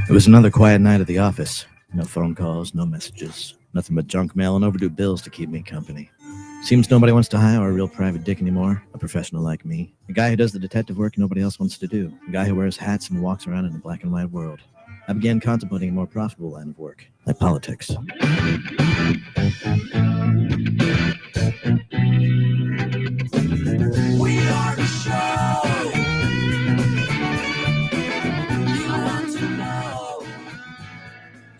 It was another quiet night at the office. No phone calls, no messages, nothing but junk mail and overdue bills to keep me company. Seems nobody wants to hire a real private dick anymore, a professional like me. A guy who does the detective work nobody else wants to do. A guy who wears hats and walks around in a black and white world. I began contemplating a more profitable line of work, like politics. We are the show! You want to know.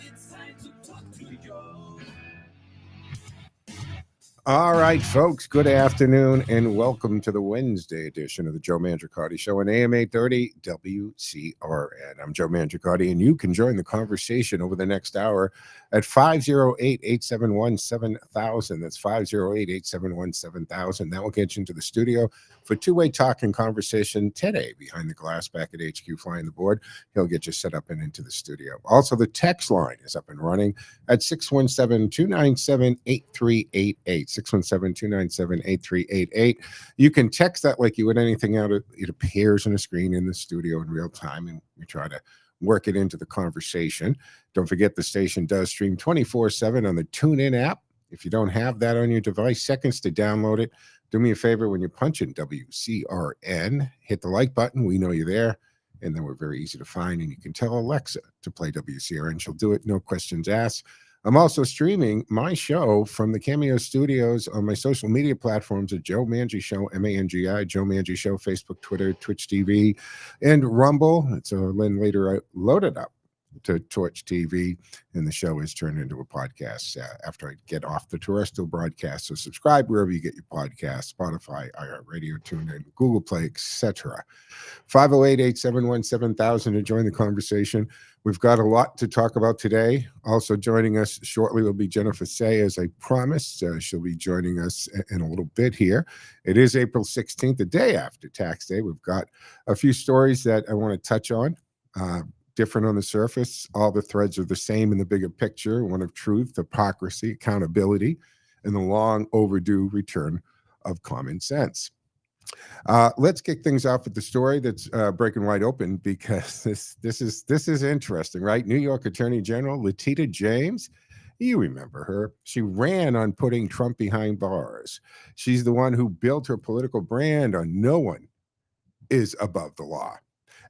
It's time to talk to you. All right, folks, good afternoon and welcome to the Wednesday edition of the Joe Mangiacotti Show on AM 830 WCRN. I'm Joe Mangiacotti, and you can join the conversation over the next hour at 508-871-7000. That's 508-871-7000. That will get you into the studio for two-way talk and conversation today behind the glass back at HQ Flying the Board. He'll get you set up and into the studio. Also, the text line is up and running at 617-297-8388. 617-297-8388. You can text that like you would anything out. It appears on the screen in the studio in real time, and we try to work it into the conversation. Don't forget the station does stream 24/7 on the TuneIn app. If you don't have that on your device, seconds to download it. Do me a favor when you punch in WCRN, hit the like button. We know you're there, and then we're very easy to find, and you can tell Alexa to play WCRN. She'll do it, no questions asked. I'm also streaming my show from the Cameo Studios on my social media platforms at Joe Mangi Show, M-A-N-G-I, Joe Mangi Show, Facebook, Twitter, Twitch TV, and Rumble. So then later I loaded up to Twitch TV, and the show is turned into a podcast after I get off the terrestrial broadcast. So subscribe wherever you get your podcasts, Spotify, iHeartRadio, TuneIn, Google Play, etc. 508-871-7000 to join the conversation. We've got a lot to talk about today. Also joining us shortly will be Jennifer Say, as I promised. She'll be joining us in a little bit here. It is April 16th, the day after Tax Day. We've got a few stories that I want to touch on. Different on the surface. All the threads are the same in the bigger picture, one of truth, hypocrisy, accountability, and the long overdue return of common sense. Let's kick things off with the story that's breaking wide open, because this is interesting, right? New York Attorney General Letitia James, you remember her. She ran on putting Trump behind bars. She's the one who built her political brand on no one is above the law,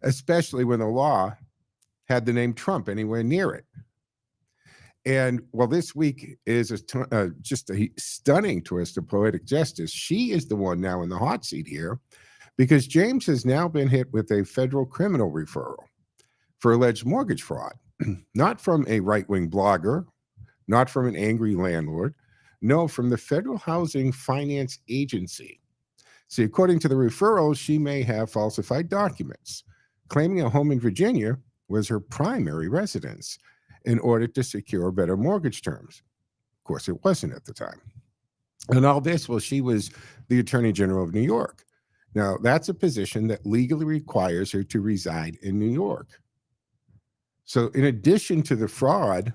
especially when the law had the name Trump anywhere near it. And while this week is just a stunning twist of poetic justice, she is the one now in the hot seat here, because James has now been hit with a federal criminal referral for alleged mortgage fraud, not from a right-wing blogger, not from an angry landlord, no, from the Federal Housing Finance Agency. See, according to the referral, she may have falsified documents, claiming a home in Virginia was her primary residence in order to secure better mortgage terms. Of course, it wasn't at the time. And all this, well, she was the Attorney General of New York. Now, that's a position that legally requires her to reside in New York. So in addition to the fraud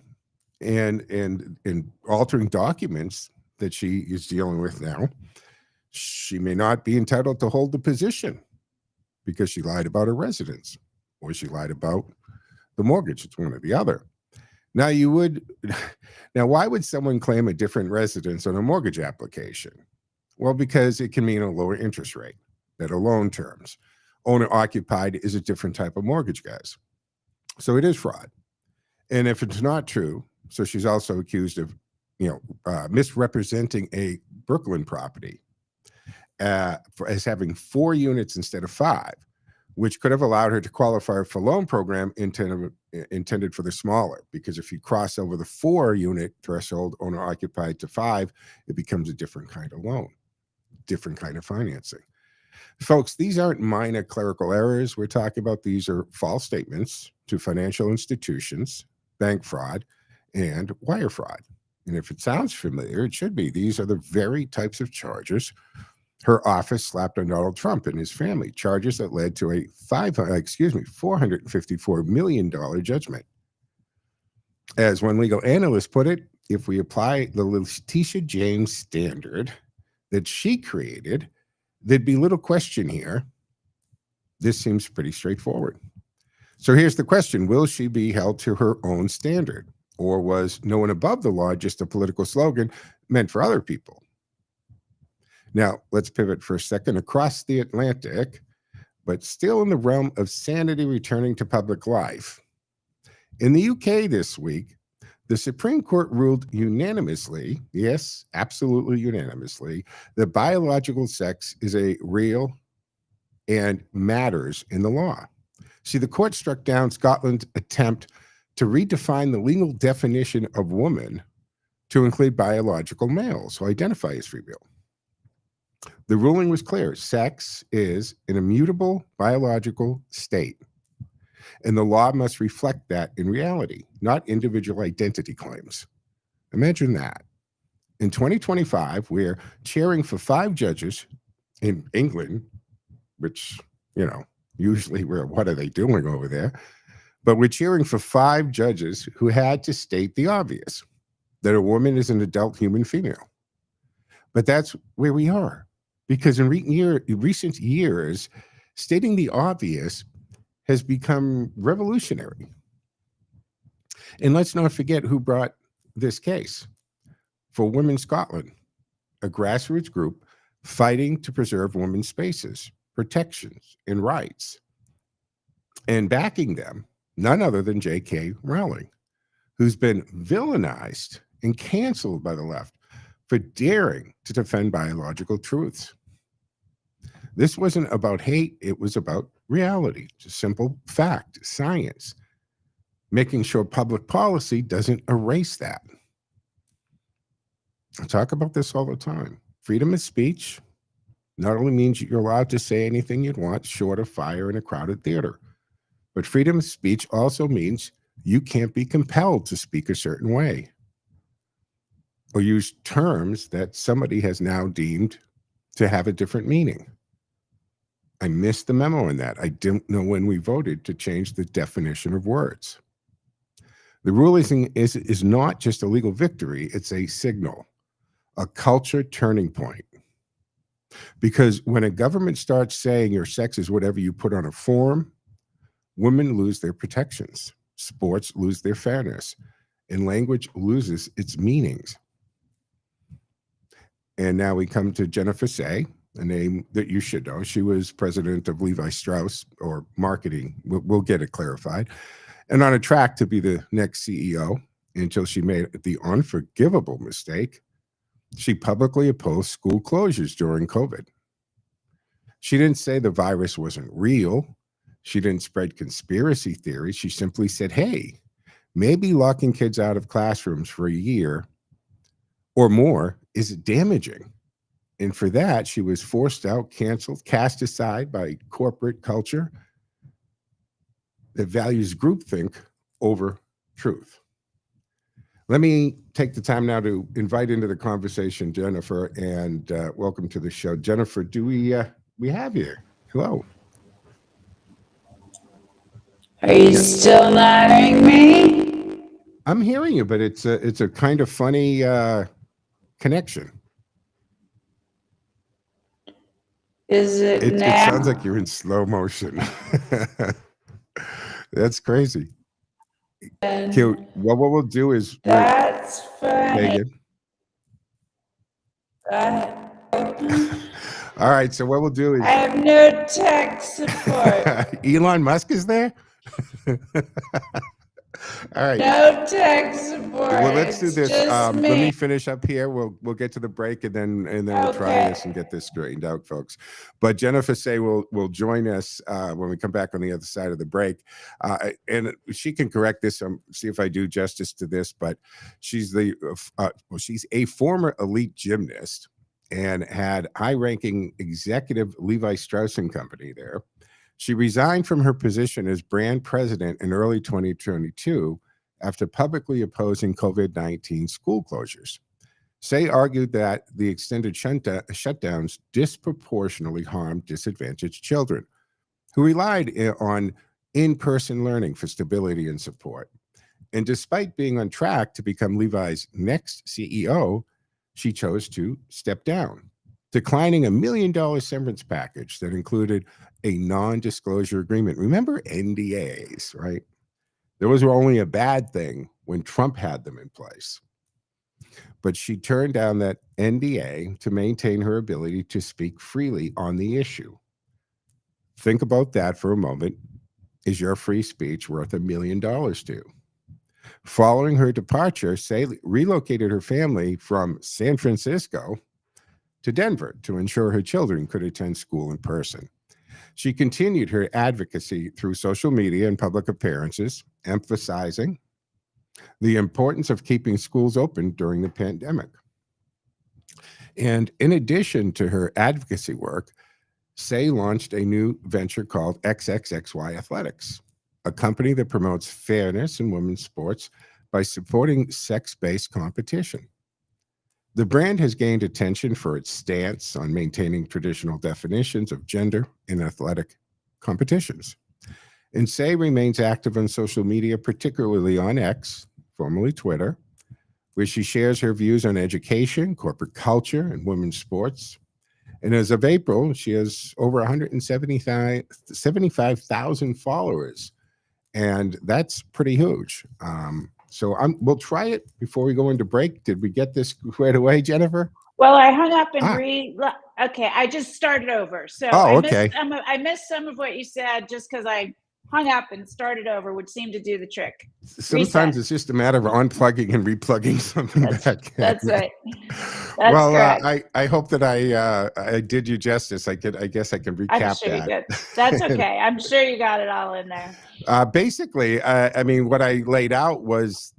and altering documents that she is dealing with now, she may not be entitled to hold the position because she lied about her residence, or she lied about the mortgage. It's one or the other. Now, why would someone claim a different residence on a mortgage application? Well, because it can mean a lower interest rate, better loan terms. Owner-occupied is a different type of mortgage, guys. So it is fraud. And if it's not true, so she's also accused of, misrepresenting a Brooklyn property as having 4 units instead of 5, which could have allowed her to qualify for a loan program intended for the smaller, because if you cross over the 4-unit threshold, owner-occupied, to 5, it becomes a different kind of loan, different kind of financing. Folks, these aren't minor clerical errors we're talking about. These are false statements to financial institutions, bank fraud, and wire fraud. And if it sounds familiar, it should be. These are the very types of charges her office slapped on Donald Trump and his family, charges that led to a $454 million judgment. As one legal analyst put it, if we apply the Letitia James standard that she created, there'd be little question here. This seems pretty straightforward. So here's the question: will she be held to her own standard? Or was no one above the law just a political slogan meant for other people? Now, let's pivot for a second across the Atlantic, but still in the realm of sanity returning to public life. In the UK this week, the Supreme Court ruled unanimously, yes, absolutely unanimously, that biological sex is a real and matters in the law. See, the court struck down Scotland's attempt to redefine the legal definition of woman to include biological males who identify as female. The ruling was clear: sex is an immutable biological state, and the law must reflect that in reality, not individual identity claims. Imagine that. In 2025, we're cheering for 5 judges in England, which, usually what are they doing over there? But we're cheering for 5 judges who had to state the obvious, that a woman is an adult human female. But that's where we are, because in recent years, stating the obvious has become revolutionary. And let's not forget who brought this case. For Women's Scotland, a grassroots group fighting to preserve women's spaces, protections, and rights. And backing them, none other than J.K. Rowling, who's been villainized and canceled by the left for daring to defend biological truths. This wasn't about hate, it was about reality, just simple fact, science, making sure public policy doesn't erase that. I talk about this all the time. Freedom of speech not only means you're allowed to say anything you'd want short of fire in a crowded theater, but freedom of speech also means you can't be compelled to speak a certain way or use terms that somebody has now deemed to have a different meaning. I missed the memo in that. I didn't know when we voted to change the definition of words. The ruling is not just a legal victory, it's a signal, a culture turning point. Because when a government starts saying your sex is whatever you put on a form, women lose their protections, sports lose their fairness, and language loses its meanings. And now we come to Jennifer Say, a name that you should know. She was president of Levi Strauss, or marketing. We'll get it clarified. And on a track to be the next CEO until she made the unforgivable mistake. She publicly opposed school closures during COVID. She didn't say the virus wasn't real. She didn't spread conspiracy theories. She simply said, hey, maybe locking kids out of classrooms for a year or more is damaging. And for that, she was forced out, canceled, cast aside by corporate culture that values groupthink over truth. Let me take the time now to invite into the conversation Jennifer, and welcome to the show. Jennifer, do we have you? Hello. Are you still not hearing me? I'm hearing you, but it's a kind of funny connection. Is it now? It sounds like you're in slow motion. That's crazy. Okay, well, what we'll do is That's funny. All right, so what we'll do is I have no tech support. Elon Musk is there. All right. No tech support. Well, let's do this. Just Let me finish up here. We'll get to the break, and then we'll try this and get this straightened out, folks. But Jennifer Say will join us when we come back on the other side of the break, and she can correct this. See if I do justice to this. But she's she's a former elite gymnast and had high-ranking executive Levi Strauss & Company there. She resigned from her position as brand president in early 2022 after publicly opposing COVID-19 school closures. Say argued that the extended shutdowns disproportionately harmed disadvantaged children who relied on in-person learning for stability and support. And despite being on track to become Levi's next CEO, she chose to step down. declining $1 million severance package that included a non-disclosure agreement. Remember NDAs, right? Those were only a bad thing when Trump had them in place. But she turned down that NDA to maintain her ability to speak freely on the issue. Think about that for a moment. Is your free speech worth $1 million to you? Following her departure, Say relocated her family from San Francisco to Denver to ensure her children could attend school in person. She continued her advocacy through social media and public appearances, emphasizing the importance of keeping schools open during the pandemic. And in addition to her advocacy work, Say launched a new venture called XXXY Athletics, a company that promotes fairness in women's sports by supporting sex-based competition. The brand has gained attention for its stance on maintaining traditional definitions of gender in athletic competitions. And Say remains active on social media, particularly on X, formerly Twitter, where she shares her views on education, corporate culture, and women's sports. And as of April, she has over 175,000 followers, and that's pretty huge. So we'll try it before we go into break. Did we get this right away, Jennifer? Well, I hung up and okay, I just started over. So okay. I missed some of what you said just because I hung up and started over, which seemed to do the trick. Sometimes Reset. It's just a matter of unplugging and replugging something back. That's right. Well, correct. I hope that I did you justice. I guess I can recap I'm sure you did. That's okay. I'm sure you got it all in there. Basically, I mean, what I laid out was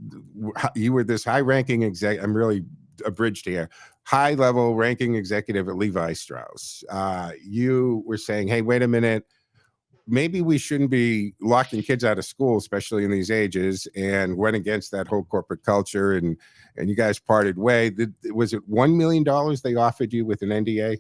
you were this high-ranking exec. I'm really abridged here. High-level ranking executive at Levi Strauss. You were saying, hey, wait a minute. Maybe we shouldn't be locking kids out of school, especially in these ages, and went against that whole corporate culture, and you guys parted way. Was it $1 million they offered you with an NDA?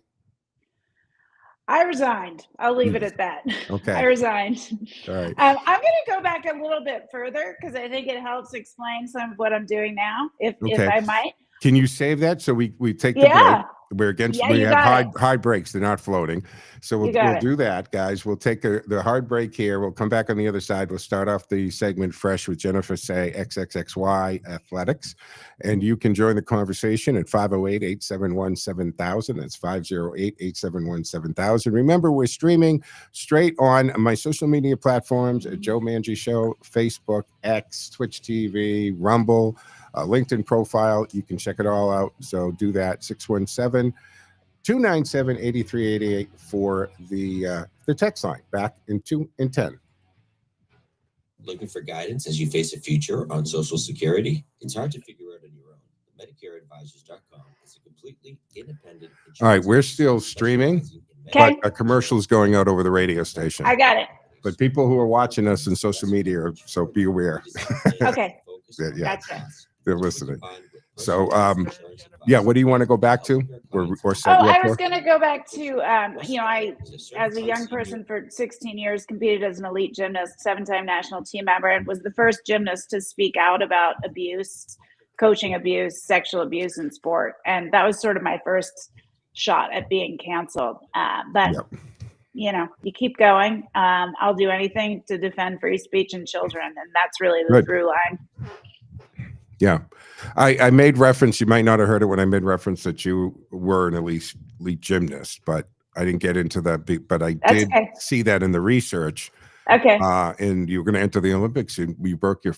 I resigned. I'll leave it at that. Okay. I resigned. All right. I'm going to go back a little bit further because I think it helps explain some of what I'm doing now, if I might. Can you save that so we take the break? We're against. Yeah, we you have got hard breaks. They're not floating. So we'll do that, guys. We'll take the hard break here. We'll come back on the other side. We'll start off the segment fresh with Jennifer Say, XXXY Athletics. And you can join the conversation at 508-871-7000. That's 508-871-7000. Remember, we're streaming straight on my social media platforms at Joe Mangiacotti Show, Facebook, X, Twitch TV, Rumble, LinkedIn profile. You can check it all out. So do that. 617-297-8388 for the text line. Back in 10. Looking for guidance as you face a future on Social Security? It's hard to figure out on your own. MedicareAdvisors.com is a completely independent. All right, we're still streaming, but a commercial is going out over the radio station. I got it. But people who are watching us on social media, so be aware. Okay. Yeah, gotcha. They're listening. So, what do you want to go back to? I was going to go back to, I, as a young person for 16 years, competed as an elite gymnast, 7-time national team member, and was the first gymnast to speak out about abuse, coaching abuse, sexual abuse in sport. And that was sort of my first shot at being canceled. You keep going. I'll do anything to defend free speech and children. And that's really the through line. Yeah. I made reference, you might not have heard it when I made reference that you were an elite gymnast, but I didn't get into that, but I did see that in the research. Okay. And you were going to enter the Olympics, and you broke your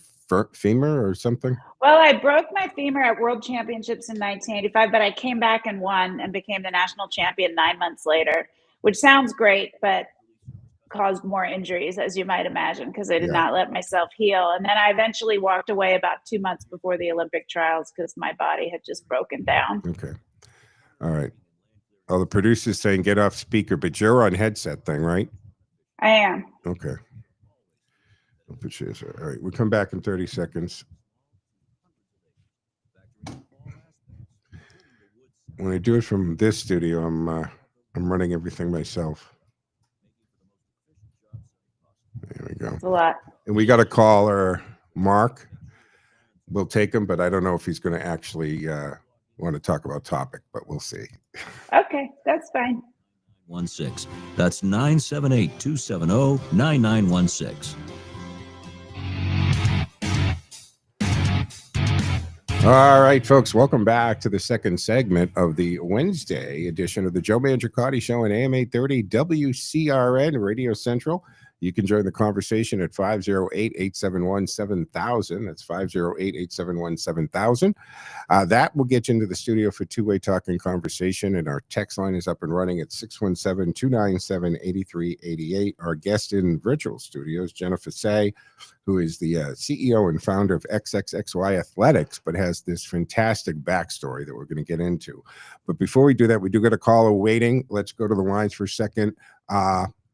femur or something? Well, I broke my femur at World Championships in 1985, but I came back and won and became the national champion 9 months later, which sounds great, but caused more injuries, as you might imagine, because I did not let myself heal. And then I eventually walked away about 2 months before the Olympic trials because my body had just broken down. Okay. All right. Oh, the producer's saying get off speaker, but you're on headset thing, right? I am. Okay. I'll put you. All right. We'll come back in 30 seconds. When I do it from this studio, I'm running everything myself. There we go. That's a lot. And we got a caller, Mark. We'll take him, but I don't know if he's going to actually want to talk about topic, but we'll see. Okay, that's fine. 16. That's 978-270-9916. All right, folks, welcome back to the second segment of the Wednesday edition of the Joe Mangiacotti Show on AM 830 WCRN Radio Central. You can join the conversation at 508-871-7000. That's 508-871-7000. That will get you into the studio for two-way talk and conversation, and our text line is up and running at 617-297-8388. Our guest in virtual studios, Jennifer Say, who is the CEO and founder of XXXY Athletics, but has this fantastic backstory that we're going to get into. But before we do that, we do get a caller waiting. Let's go to the lines for a second.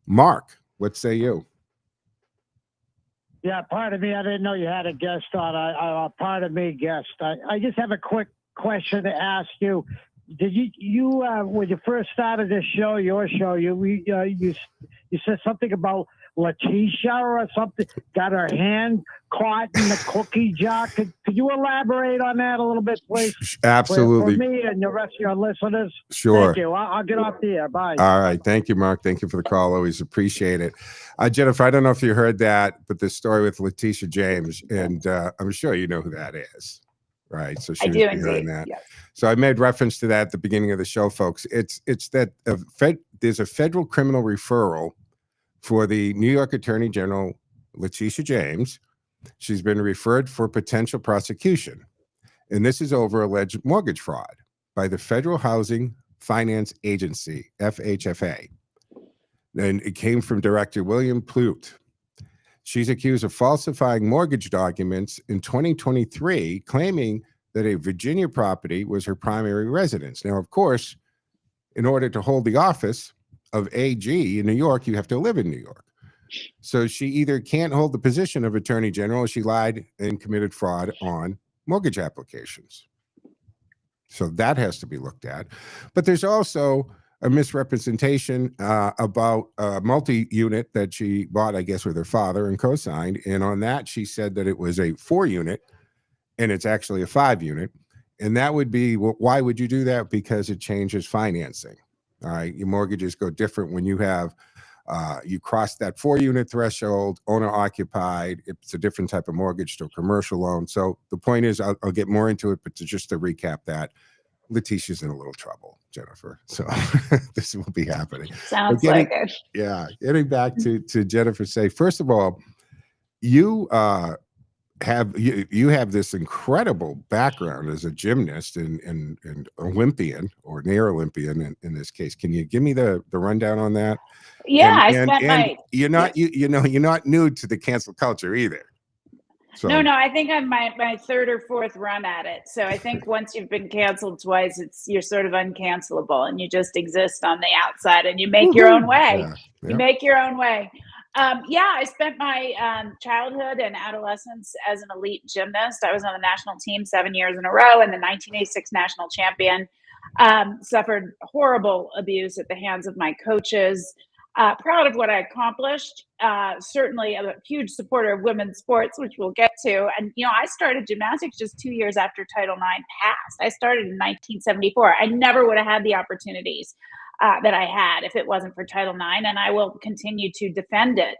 Mark, what say you? Yeah, pardon me. I didn't know you had a guest on. Pardon me, guest. I just have a quick question to ask you. Did you when you first started this show, your show, you said something about Letitia or something, got her hand caught in the cookie jar. Could you elaborate on that a little bit, please? Absolutely. For me and the rest of your listeners. Sure. Thank you. I'll get off the air. Bye. All right. Thank you, Mark. Thank you for the call. Always appreciate it. Jennifer, I don't know if you heard that, but the story with Letitia James, and I'm sure you know who that is. Right. So she was behind that. Yes. So I made reference to that at the beginning of the show, folks. It's that there's a federal criminal referral for the New York Attorney General, Letitia James. She's been referred for potential prosecution. And this is over alleged mortgage fraud by the Federal Housing Finance Agency, FHFA. And it came from Director William Plute. She's accused of falsifying mortgage documents in 2023, claiming that a Virginia property was her primary residence. Now, of course, in order to hold the office of AG in New York, you have to live in New York. So she either can't hold the position of Attorney General, or she lied and committed fraud on mortgage applications. So that has to be looked at. But there's also a misrepresentation about a multi-unit that she bought, I guess, with her father and co-signed. And on that, she said that it was a 4-unit, and it's actually a 5-unit. And that would be, why would you do that? Because it changes financing. All right, your mortgages go different when you have, you cross that 4-unit threshold, owner occupied. It's a different type of mortgage to a commercial loan. So the point is, I'll get more into it, but just to recap that, Letitia's in a little trouble, Jennifer. So this will be happening. Sounds like it. Yeah, getting back to Jennifer Say, first of all, you have this incredible background as a gymnast and Olympian or near Olympian in this case. Can you give me the rundown on that? Yeah, you're not you're not new to the cancel culture either. So. No, I think I'm my third or fourth run at it. So I think once you've been canceled twice, you're sort of uncancelable, and you just exist on the outside, and you make your own way. Yeah. You make your own way. I spent my childhood and adolescence as an elite gymnast. I was on the national team 7 years in a row and the 1986 national champion. Suffered horrible abuse at the hands of my coaches. Proud of what I accomplished. Certainly a huge supporter of women's sports, which we'll get to. And, I started gymnastics just 2 years after Title IX passed. I started in 1974. I never would have had the opportunities that I had if it wasn't for Title IX, and I will continue to defend it.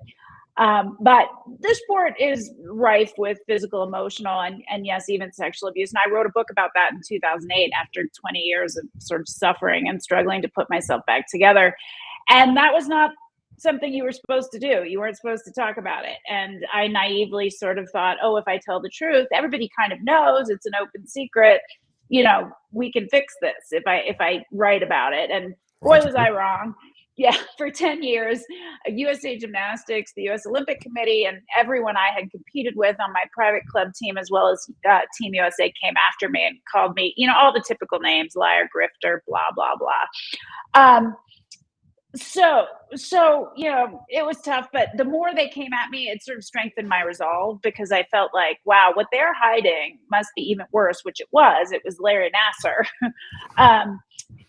But the sport is rife with physical, emotional, and yes, even sexual abuse. And I wrote a book about that in 2008 after 20 years of sort of suffering and struggling to put myself back together. And that was not something you were supposed to do. You weren't supposed to talk about it. And I naively sort of thought, if I tell the truth, everybody kind of knows, it's an open secret. We can fix this if I write about it. And boy, was I wrong. Yeah, for 10 years, USA Gymnastics, the U.S. Olympic Committee, and everyone I had competed with on my private club team, as well as Team USA, came after me and called me, all the typical names, liar, grifter, blah, blah, blah. So, it was tough, but the more they came at me, it sort of strengthened my resolve, because I felt like, wow, what they're hiding must be even worse, which it was. It was Larry Nassar.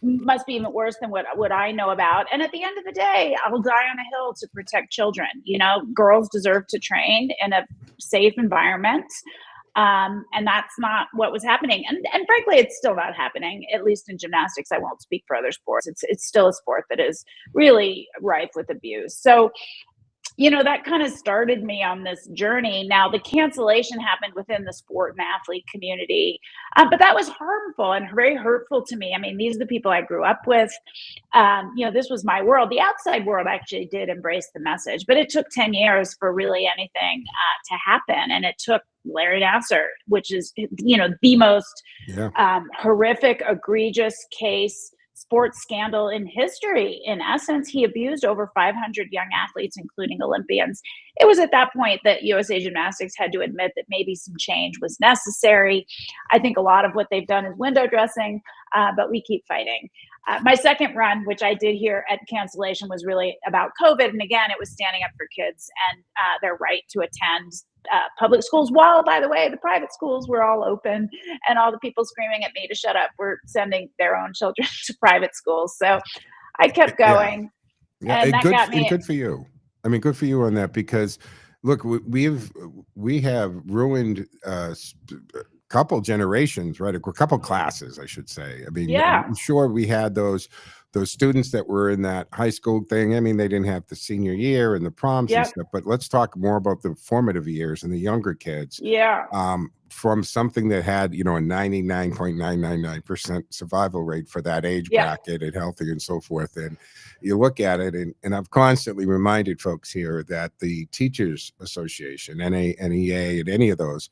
Must be even worse than what I know about. And at the end of the day, I'll die on a hill to protect children. Girls deserve to train in a safe environment. And that's not what was happening. And frankly, it's still not happening, at least in gymnastics. I won't speak for other sports. It's still a sport that is really rife with abuse. So, that kind of started me on this journey. Now, the cancellation happened within the sport and athlete community, but that was harmful and very hurtful to me. I mean, these are the people I grew up with. This was my world. The outside world actually did embrace the message, but it took 10 years for really anything to happen. And it took Larry Nassar, which is, the most horrific, egregious case, sports scandal in history. In essence, he abused over 500 young athletes, including Olympians. It was at that point that USA Gymnastics had to admit that maybe some change was necessary. I think a lot of what they've done is window dressing, but we keep fighting. My second run, which I did here at cancellation, was really about COVID. And again, it was standing up for kids and their right to attend public schools, while, by the way, the private schools were all open, and all the people screaming at me to shut up were sending their own children to private schools. So I kept going. Yeah, and that got me. And good for you. I mean, good for you on that, because look, we have ruined a couple generations, right? A couple classes, I should say. I mean, I'm sure we had those students that were in that high school thing. I mean, they didn't have the senior year and the proms and stuff, but let's talk more about the formative years and the younger kids. From something that had, a 99.999% survival rate for that age bracket and healthy and so forth. And you look at it, and I've constantly reminded folks here that the Teachers Association, NEA, and any of those,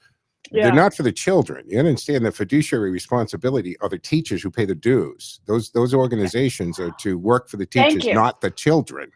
they're not for the children. You understand the fiduciary responsibility are the teachers who pay the dues. Those organizations are to work for the teachers, not the children.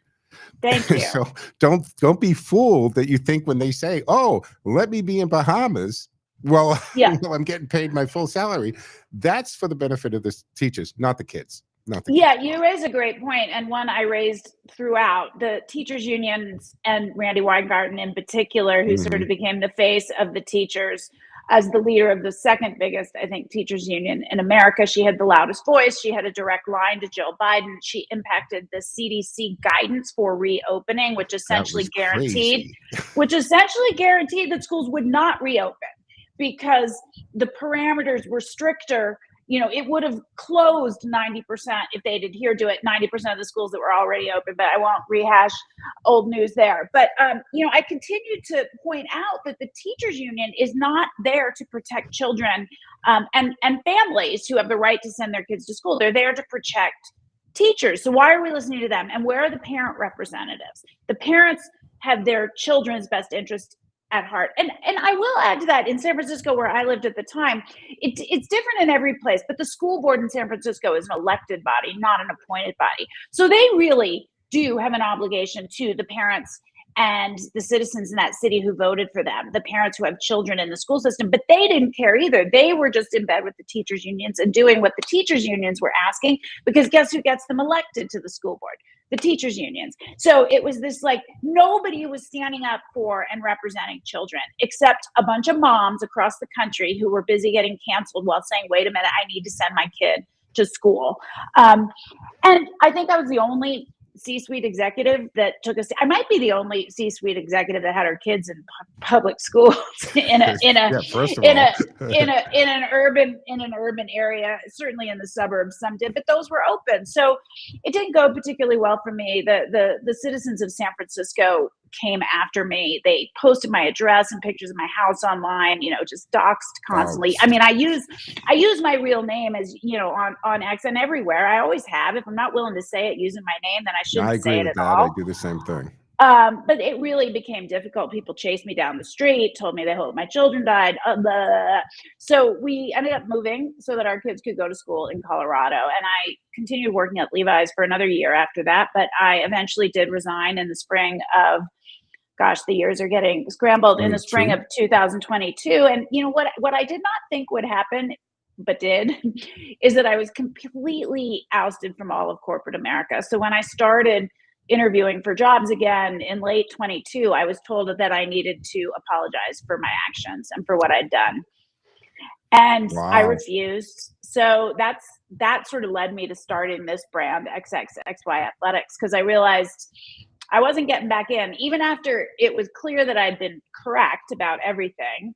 Thank you. So don't be fooled that you think when they say, "Oh, let me be in Bahamas," well, I'm getting paid my full salary. That's for the benefit of the teachers, not the kids. You raise a great point, and one I raised throughout. The teachers unions, and Randy Weingarten in particular, who sort of became the face of the teachers as the leader of the second biggest, I think, teachers union in America. She had the loudest voice. She had a direct line to Joe Biden. She impacted the CDC guidance for reopening, which essentially guaranteed that schools would not reopen because the parameters were stricter. It would have closed 90% if they'd adhered to it, 90% of the schools that were already open, but I won't rehash old news there. But, I continue to point out that the teachers union is not there to protect children and families who have the right to send their kids to school. They're there to protect teachers. So why are we listening to them? And where are the parent representatives? The parents have their children's best interest at heart. And I will add to that, in San Francisco, where I lived at the time, it's different in every place, but the school board in San Francisco is an elected body, not an appointed body. So they really do have an obligation to the parents and the citizens in that city who voted for them, the parents who have children in the school system, but they didn't care either. They were just in bed with the teachers unions and doing what the teachers unions were asking, because guess who gets them elected to the school board? The teachers unions. So it was this nobody was standing up for and representing children except a bunch of moms across the country who were busy getting canceled while saying, wait a minute, I need to send my kid to school. And I think I was the only C-suite executive that took us. I might be the only C-suite executive that had our kids in public schools in an urban area. Certainly in the suburbs, some did, but those were open. So it didn't go particularly well for me. The citizens of San Francisco came after me. They posted my address and pictures of my house online, just doxed constantly. I mean, I use my real name as, on X and everywhere. I always have. If I'm not willing to say it using my name, then I shouldn't say it at all. I do the same thing. But it really became difficult. People chased me down the street, told me they hoped my children died. So we ended up moving so that our kids could go to school in Colorado. And I continued working at Levi's for another year after that. But I eventually did resign in the spring of, the years are getting scrambled, in the spring of 2022. And what I did not think would happen, but did, is that I was completely ousted from all of corporate America. So when I started interviewing for jobs again in late 22, I was told that I needed to apologize for my actions and for what I'd done. And I refused. So that sort of led me to starting this brand, XXXY Athletics, because I realized I wasn't getting back in. Even after it was clear that I'd been correct about everything,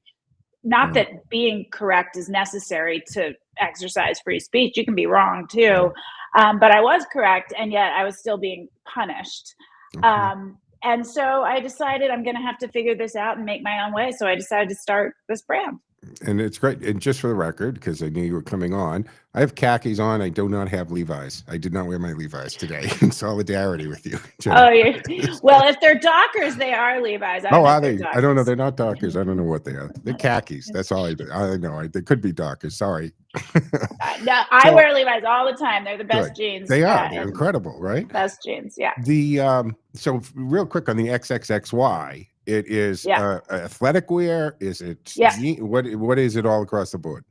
not that being correct is necessary to exercise free speech. You can be wrong too. But I was correct, and yet I was still being punished. Okay. And so I decided I'm going to have to figure this out and make my own way. So I decided to start this brand. And it's great. And just for the record, because I knew you were coming on, I have khakis on. I do not have Levi's. I did not wear my Levi's today in solidarity with you, Jenna. Oh, well, if they're Dockers, they are Levi's. Oh, are they? I don't know. They're not Dockers. I don't know what they are. They're khakis. That's all I know. They could be Dockers. Sorry. No, I wear Levi's all the time. They're the best jeans. They are. They're incredible, right? Best jeans, yeah. So real quick on the XXXY, it is athletic wear. Is it what is it all across the board?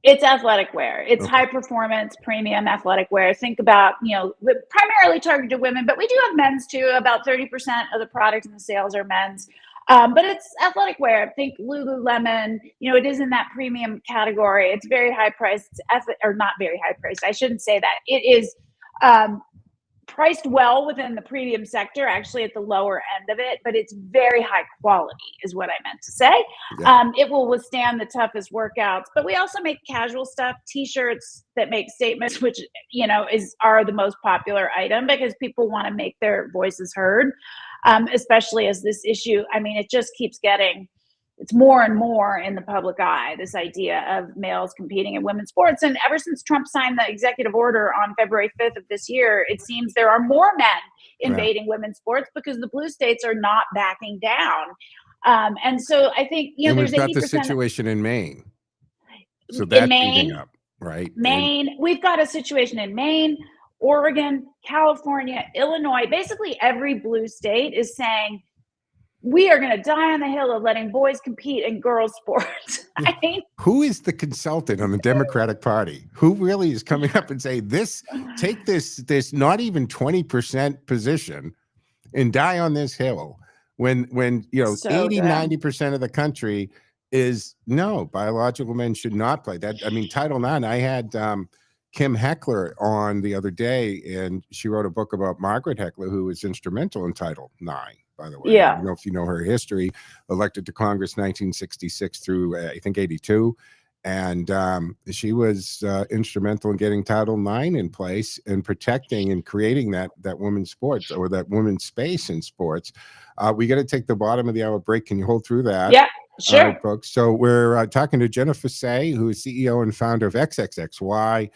It's athletic wear. It's high performance, premium athletic wear. Think about, primarily targeted to women, but we do have men's too. About 30% of the product and the sales are men's. But it's athletic wear. Think Lululemon. It is in that premium category. It's very high priced, or not very high priced. I shouldn't say that. It is priced well within the premium sector, actually at the lower end of it, but it's very high quality is what I meant to say. Yeah. It will withstand the toughest workouts, but we also make casual stuff, t-shirts that make statements, which, are the most popular item because people want to make their voices heard, especially as this issue, it just keeps it's more and more in the public eye, this idea of males competing in women's sports. And ever since Trump signed the executive order on February 5th of this year, it seems there are more men invading women's sports because the blue states are not backing down. And so I think, and there's we've got the situation in Maine. So that's eating up, right? Maine, we've got a situation in Maine, Oregon, California, Illinois. Basically every blue state is saying, we are going to die on the hill of letting boys compete in girls' sports. Who is the consultant on the Democratic Party? Who really is coming up and say take this not even 20% position and die on this hill when 90% of the country is no, biological men should not play that. Title IX, I had Kim Heckler on the other day, and she wrote a book about Margaret Heckler, who was instrumental in Title IX. By the way, I don't know if you know her history, elected to Congress 1966 through I think 82. And she was instrumental in getting Title IX in place and protecting and creating that women's sports or that women's space in sports. We got to take the bottom of the hour break. Can you hold through that? Yeah, sure. All right, folks. So we're talking to Jennifer Say, who is CEO and founder of XXXY.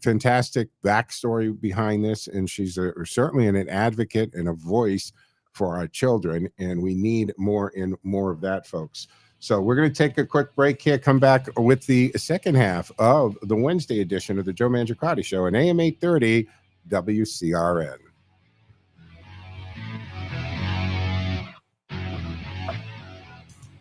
Fantastic backstory behind this. And she's certainly an advocate and a voice for our children, and we need more and more of that, folks. So we're going to take a quick break here, come back with the second half of the Wednesday edition of the Joe Mangiacotti Show on AM 830 WCRN.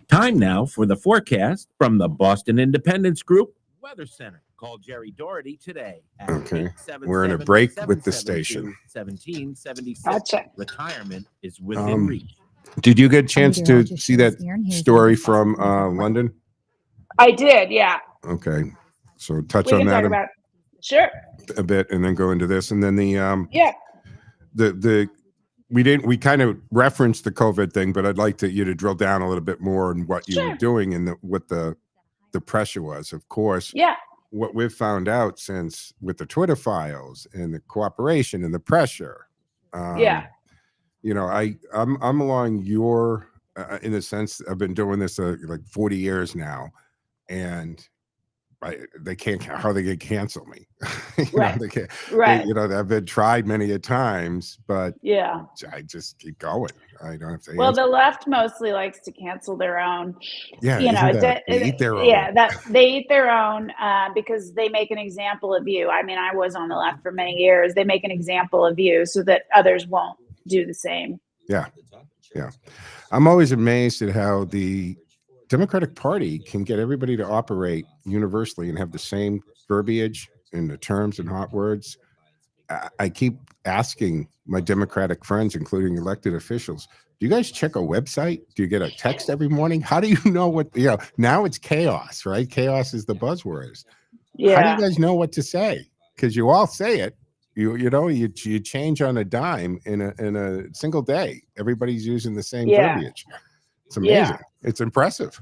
Time now for the forecast from the Boston Independence Group Weather Center. Call Jerry Doherty today. Okay. We're in a break with the station. 1776. Gotcha. Retirement is within reach. Did you get a chance to see that story from London? I did, yeah. Okay. So touch We on can that talk about sure. a bit and then go into this. And then we kind of referenced the COVID thing, but I'd like you to drill down a little bit more on what you were doing and what the pressure was. Of course. Yeah. What we've found out since with the Twitter files and the cooperation and the pressure, I'm along your in the sense I've been doing this like 40 years now, and they can't cancel me. They can't. Right. I've been tried many a times, but I just keep going. I don't have to. Well, the left mostly likes to cancel their own. Yeah, they eat their own. Yeah, they eat their own because they make an example of you. I was on the left for many years. They make an example of you so that others won't do the same. Yeah. I'm always amazed at how the Democratic Party can get everybody to operate universally and have the same verbiage in the terms and hot words. I keep asking my Democratic friends, including elected officials, do you guys check a website? Do you get a text every morning? How do you know what, now it's chaos, right? Chaos is the buzzword. Yeah. How do you guys know what to say? Because you all say it. You change on a dime in a single day. Everybody's using the same verbiage. It's amazing. It's impressive.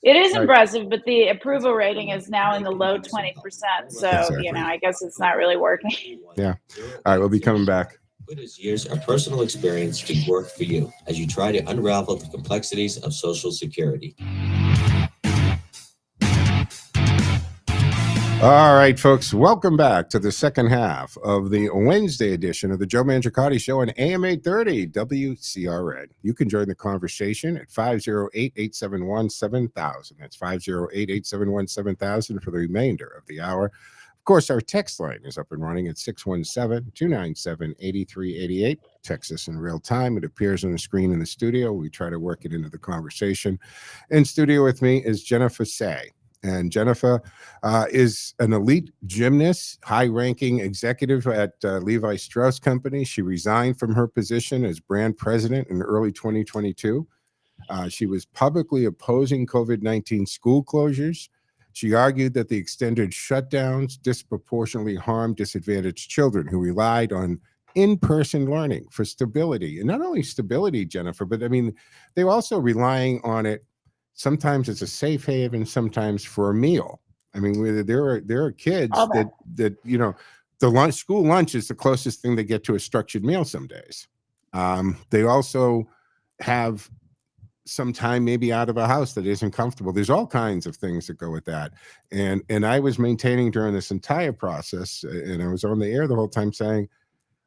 It is Right. impressive, but the approval rating is now in the low 20%. So, Exactly. I guess it's not really working. Yeah. All right, we'll be coming back. Put his years of personal experience to work for you as you try to unravel the complexities of Social Security. All right, folks, welcome back to the second half of the Wednesday edition of the Joe Mangiacotti Show on AM 830 WCRN. You can join the conversation at 508-871-7000. That's 508-871-7000 for the remainder of the hour. Of course, our text line is up and running at 617-297-8388. Text us in real time. It appears on the screen in the studio. We try to work it into the conversation. In studio with me is Jennifer Say. And Jennifer is an elite gymnast, high-ranking executive at Levi Strauss Company. She resigned from her position as brand president in early 2022. She was publicly opposing COVID-19 school closures. She argued that the extended shutdowns disproportionately harmed disadvantaged children who relied on in-person learning for stability. And not only stability, Jennifer, but I mean, they're also relying on it. Sometimes it's a safe haven, sometimes for a meal. I mean, there are kids that the school lunch is the closest thing they get to a structured meal some days. They also have some time maybe out of a house that isn't comfortable. There's all kinds of things that go with that. And I was maintaining during this entire process, and I was on the air the whole time saying,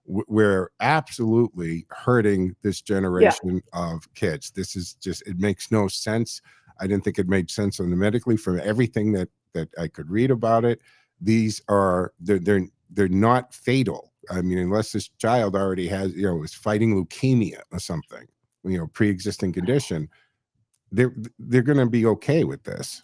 we're absolutely hurting this generation of kids. This is just, it makes no sense. I didn't think it made sense on the medically from everything that I could read about it. These are, they're not fatal. I mean, unless this child already has, is fighting leukemia or something, pre-existing condition, they're going to be okay with this.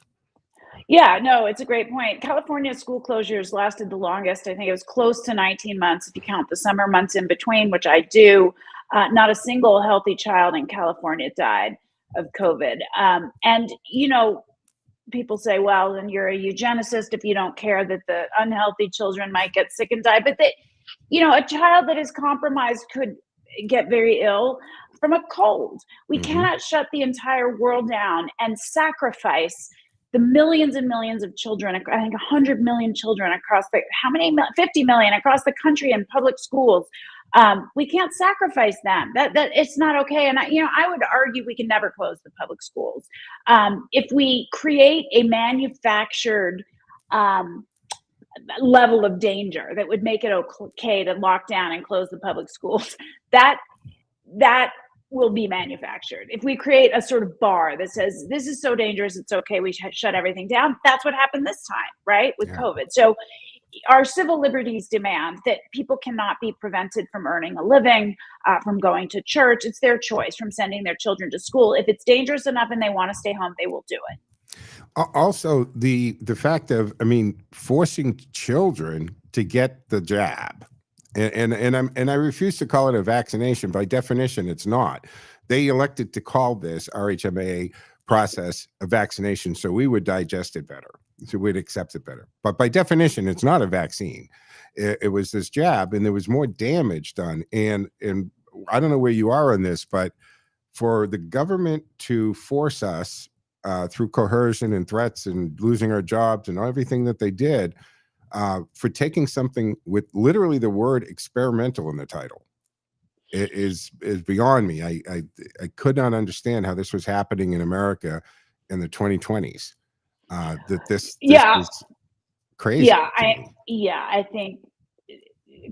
Yeah, no, it's a great point. California school closures lasted the longest. I think it was close to 19 months if you count the summer months in between, which I do. Not a single healthy child in California died of COVID. And people say, well, then you're a eugenicist if you don't care that the unhealthy children might get sick and die. But a child that is compromised could get very ill from a cold. We cannot shut the entire world down and sacrifice the millions and millions of children. I think 100 million children across 50 million across the country in public schools. We can't sacrifice them. That it's not okay. And I would argue we can never close the public schools. If we create a manufactured level of danger that would make it okay to lock down and close the public schools, that will be manufactured. If we create a sort of bar that says this is so dangerous, it's okay, we shut everything down. That's what happened this time, right, with COVID. So our civil liberties demand that people cannot be prevented from earning a living, from going to church. It's their choice, from sending their children to school. If it's dangerous enough and they want to stay home, they will do it. Also, the fact of, forcing children to get the jab. And I refuse to call it a vaccination. By definition, it's not. They elected to call this RHMA process a vaccination, so we would digest it better, so we'd accept it better. But by definition, it's not a vaccine. It was this jab, and there was more damage done. And I don't know where you are on this, but for the government to force us through coercion and threats and losing our jobs and everything that they did, for taking something with literally the word experimental in the title, it is beyond me. I could not understand how this was happening in America in the 2020s. This is crazy. I think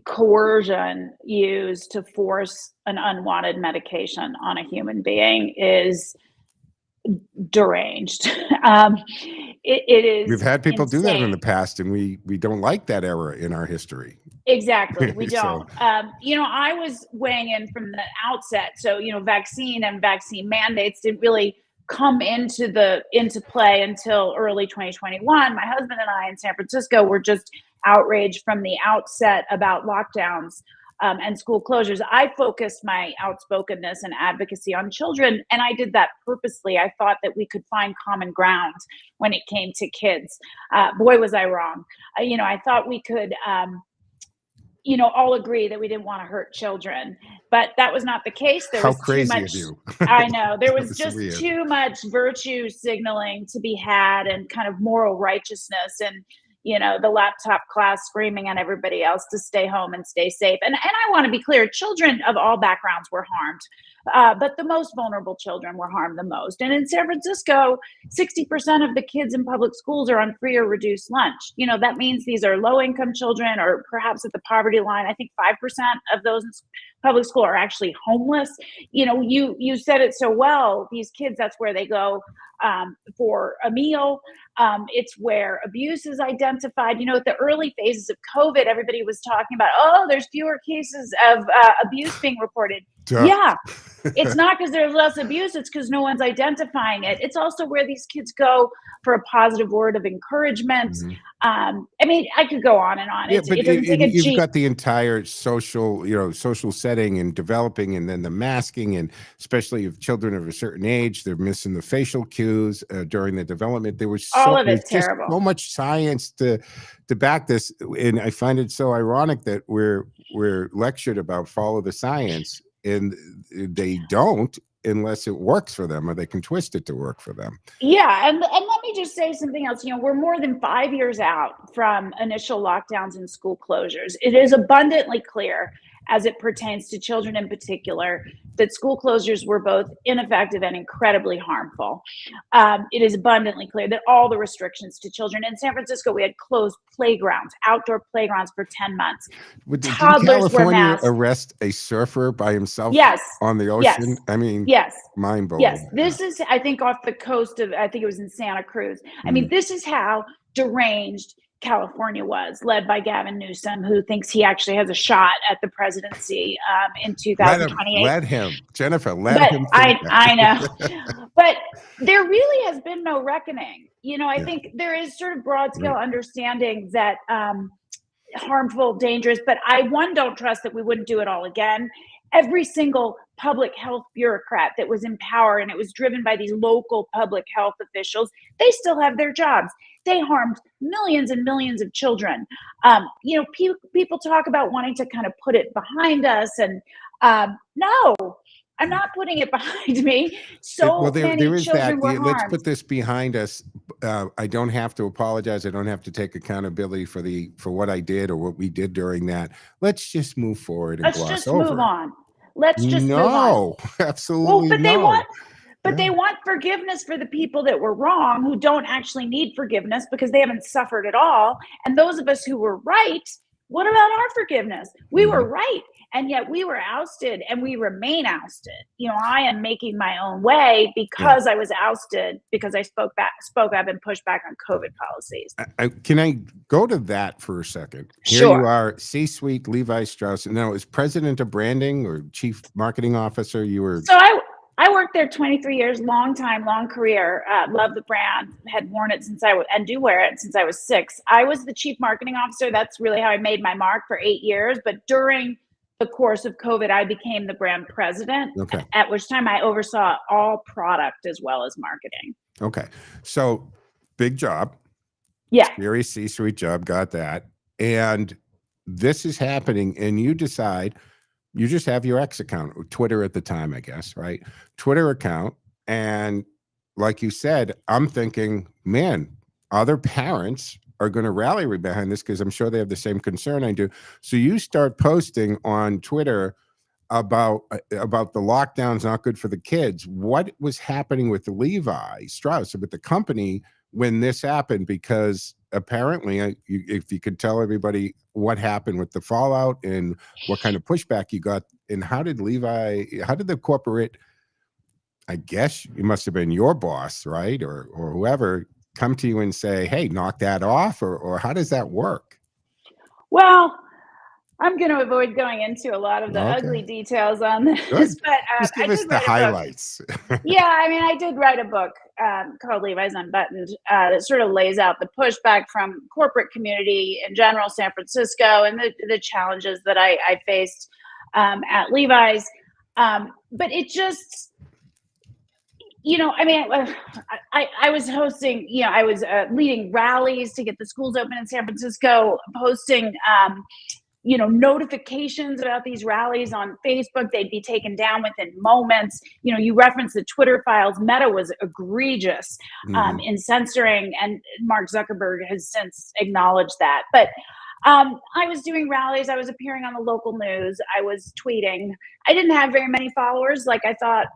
coercion used to force an unwanted medication on a human being is deranged. It is. We've had people insane. do that in the past, and we don't like that era in our history. Exactly, we don't. I was weighing in from the outset. So vaccine and vaccine mandates didn't really come into play until early 2021. My husband and I in San Francisco were just outraged from the outset about lockdowns and school closures. I focused my outspokenness and advocacy on children, and I did that purposely. I thought that we could find common ground when it came to kids. Boy, was I wrong. I thought we could all agree that we didn't want to hurt children, but that was not the case. There How was too crazy much. of you. I know there was That's just weird. too much virtue signaling to be had, and kind of moral righteousness, and the laptop class screaming at everybody else to stay home and stay safe. And I want to be clear, children of all backgrounds were harmed, but the most vulnerable children were harmed the most. And in San Francisco, 60% of the kids in public schools are on free or reduced lunch. That means these are low-income children, or perhaps at the poverty line. I think 5% of those in public school are actually homeless. You said it so well. These kids, that's where they go for a meal. It's where abuse is identified. At the early phases of COVID, everybody was talking about, there's fewer cases of abuse being reported. Duh. Yeah, it's not because there's less abuse. It's because no one's identifying it. It's also where these kids go for a positive word of encouragement. Mhm. I could go on and on. Yeah, but It doesn't take a you've G. got the entire social setting and developing, and then the masking, and especially if children of a certain age, they're missing the facial cues during the development. There was All of there's it's just terrible. so much science to back this, and I find it so ironic that we're lectured about follow the science, and they don't unless it works for them, or they can twist it to work for them. Yeah, and let me just say something else. We're more than 5 years out from initial lockdowns and school closures. It is abundantly clear, as it pertains to children in particular, that school closures were both ineffective and incredibly harmful. It is abundantly clear that all the restrictions to children in San Francisco, we had closed playgrounds, outdoor playgrounds for 10 months. Did Toddlers were California masked. arrest a surfer by himself Yes. on the Yes. ocean? I mean, Yes. mind blowing. Yes, this is, I think, off the coast of, I think it was in Santa Cruz. This is how deranged California was, led by Gavin Newsom, who thinks he actually has a shot at the presidency in 2028. Let him, Jennifer, let But him. I know. But there really has been no reckoning. I think there is sort of broad scale understanding that harmful, dangerous, but I don't trust that we wouldn't do it all again. Every single public health bureaucrat that was in power, and it was driven by these local public health officials, they still have their jobs. They harmed millions and millions of children. People talk about wanting to kind of put it behind us, and no, I'm not putting it behind me. Many children were harmed. Let's put this behind us. I don't have to apologize. I don't have to take accountability for what I did or what we did during that. Let's just move forward and Let's just move on. Let's just move on. No, absolutely no. They want forgiveness for the people that were wrong, who don't actually need forgiveness because they haven't suffered at all. And those of us who were right, what about our forgiveness? We were right, and yet we were ousted, and we remain ousted. I am making my own way because I was ousted, because I spoke up and pushed back on COVID policies. Can I go to that for a second? Here Sure. You are, C-suite, Levi Strauss. Now, as president of branding or chief marketing officer, you were. So I worked there 23 years, long career, love the brand, had worn it and do wear it since I was 6. I was the chief marketing officer. That's really how I made my mark for 8 years. But during the course of COVID, I became the brand president, at which time I oversaw all product as well as marketing. Okay. So big job. Yeah. Very C-suite job. Got that. And this is happening, and you decide. You just have your X account, or Twitter at the time, I guess, right? Twitter account. And like you said, I'm thinking, man, other parents are going to rally behind this because I'm sure they have the same concern I do. So you start posting on Twitter about the lockdowns not good for the kids. What was happening with the Levi Strauss, with the company, when this happened? Because apparently, if you could tell everybody what happened with the fallout and what kind of pushback you got, and how did the corporate, I guess it must have been your boss, right? Or whoever, come to you and say, hey, knock that off, or how does that work? Well, I'm going to avoid going into a lot of the ugly details on this, but just give us the highlights. Yeah, I did write a book called Levi's Unbuttoned that sort of lays out the pushback from corporate community in general, San Francisco, and the challenges that I faced at Levi's. But it just, I was hosting, I was leading rallies to get the schools open in San Francisco, posting notifications about these rallies on Facebook. They'd be taken down within moments. You referenced the Twitter files. Meta was egregious in censoring, and Mark Zuckerberg has since acknowledged that. But I was doing rallies. I was appearing on the local news. I was tweeting. I didn't have very many followers. Like I thought,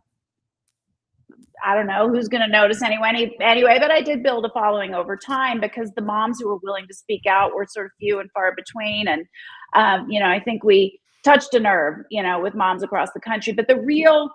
I don't know who's going to notice anyway, but I did build a following over time because the moms who were willing to speak out were sort of few and far between. And, I think we touched a nerve, with moms across the country. But the real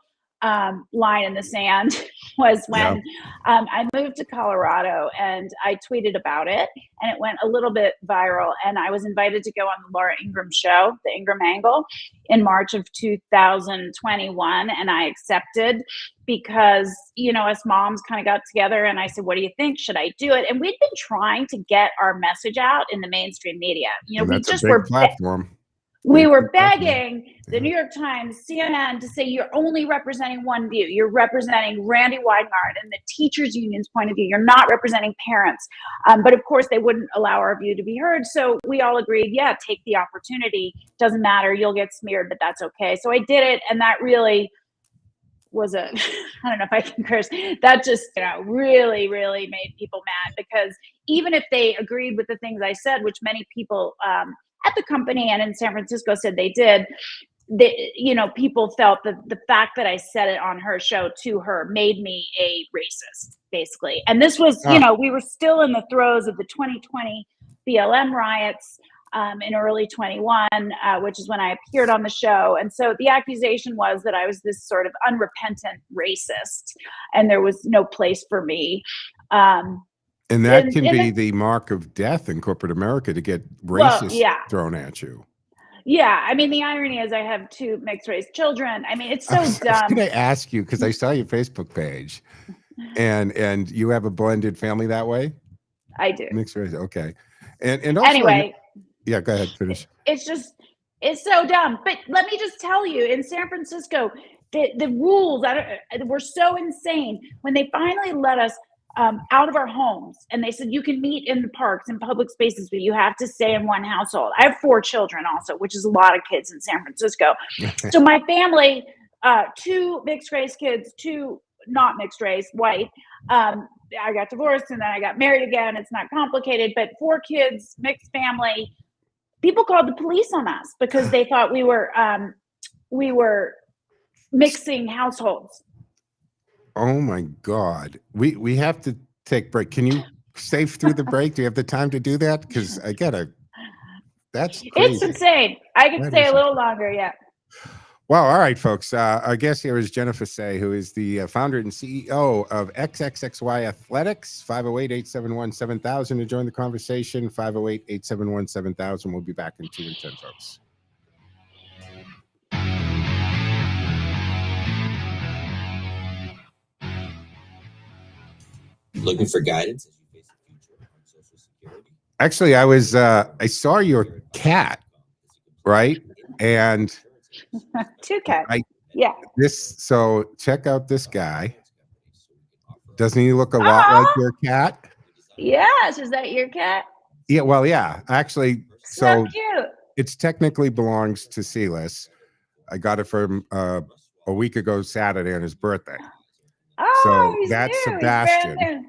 line in the sand was when I moved to Colorado, and I tweeted about it, and it went a little bit viral. And I was invited to go on the Laura Ingraham show, the Ingraham Angle, in March of 2021. And I accepted because, us moms kind of got together, and I said, what do you think? Should I do it? And we'd been trying to get our message out in the mainstream media. We just were platform. We were begging the New York Times, CNN to say you're only representing one view. You're representing Randy Weingart and the teachers union's point of view. You're not representing parents. But of course, they wouldn't allow our view to be heard. So we all agreed, yeah, take the opportunity. Doesn't matter. You'll get smeared, but that's okay. So I did it. And that really was I don't know if I can curse, that just, really, really made people mad, because even if they agreed with the things I said, which many people, at the company and in San Francisco said they did, people felt that the fact that I said it on her show to her made me a racist, basically. And this was, we were still in the throes of the 2020 BLM riots in early 21, which is when I appeared on the show. And so the accusation was that I was this sort of unrepentant racist, and there was no place for me. And that can be the mark of death in corporate America, to get racist thrown at you. Yeah. I mean, the irony is I have 2 mixed race children. I mean, it's so dumb. I was going to ask you, because I saw your Facebook page, and you have a blended family that way? I do. Mixed race. Okay. And also, anyway. Yeah, go ahead. Finish. It's so dumb. But let me just tell you, in San Francisco, the rules were so insane. When they finally let us out of our homes, and they said you can meet in the parks and public spaces, but you have to stay in one household. I have 4 children also, which is a lot of kids in San Francisco. So my family, 2 mixed race kids, 2 not mixed race, white. I got divorced, and then I got married again. It's not complicated, but 4 kids, mixed family. People called the police on us because they thought we were mixing households. Oh my God. We have to take a break. Can you stay through the break? Do you have the time to do that? Because that's crazy. It's insane. I could stay a little longer, yeah. Well, all right, folks. Our guest here is Jennifer Say, who is the founder and CEO of XXXY Athletics. 508-871-7000 to join the conversation. 508-871-7000. We'll be back in 2 and 10, folks. Looking for guidance as you face the future on Social Security? Actually, I saw your cat, right? And 2 cats. Yeah. So check out this guy. Doesn't he look a lot like your cat? Yes. Is that your cat? Yeah. Well, yeah. Actually, so cute. It technically belongs to Silas. I got it from a week ago Saturday on his birthday. Oh, so that's new. Sebastian.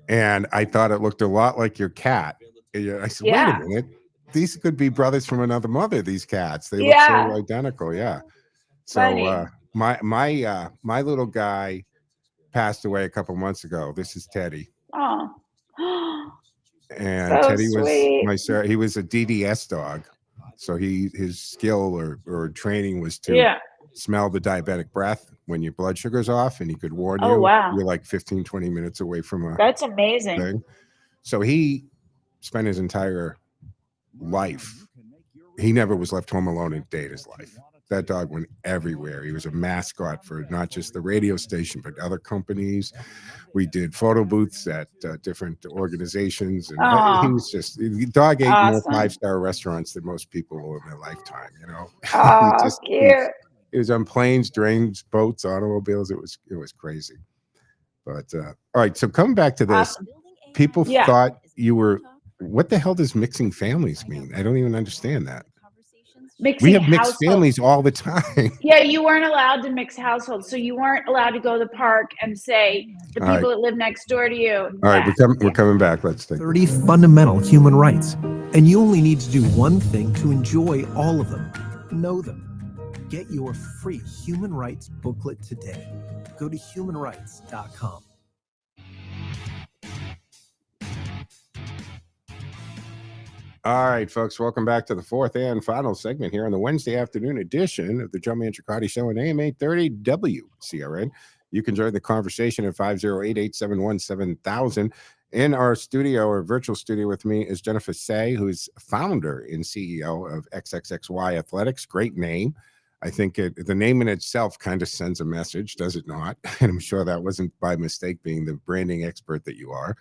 And I thought it looked a lot like your cat. I said, wait a minute. These could be brothers from another mother, these cats. They look so identical. Yeah. So my little guy passed away a couple months ago. This is Teddy. Oh. And so Teddy sweet. was he was a DDS dog. So his skill or training was to smell the diabetic breath when your blood sugar's off, and he could warn you. Wow. You're like 15, 20 minutes away from That's amazing. thing. So he spent his entire life. He never was left home alone a day in his life. That dog went everywhere. He was a mascot for not just the radio station, but other companies. We did photo booths at different organizations. And he was just, the dog ate more 5-star restaurants than most people will in their lifetime, you know. Cute. It was on planes, trains, boats, automobiles. It was crazy. But all right, so coming back to this, people thought you were what the hell does mixing families mean? I don't even understand that. Mixing We have mixed households. families all the time. Yeah, you weren't allowed to mix households, so you weren't allowed to go to the park and say the All people right. that live next door to you. All right, we're coming back. Let's take 30 fundamental human rights, and you only need to do one thing to enjoy all of them. Know them. Get your free human rights booklet today. Go to humanrights.com. All right, folks, welcome back to the fourth and final segment here on the Wednesday afternoon edition of the Joe Mangiacotti Show on AM 830 WCRN. You can join the conversation at 508-871-7000. In our studio or virtual studio with me is Jennifer Say, who's founder and CEO of XXXY Athletics. Great name. I think the name in itself kind of sends a message, does it not? And I'm sure that wasn't by mistake, being the branding expert that you are.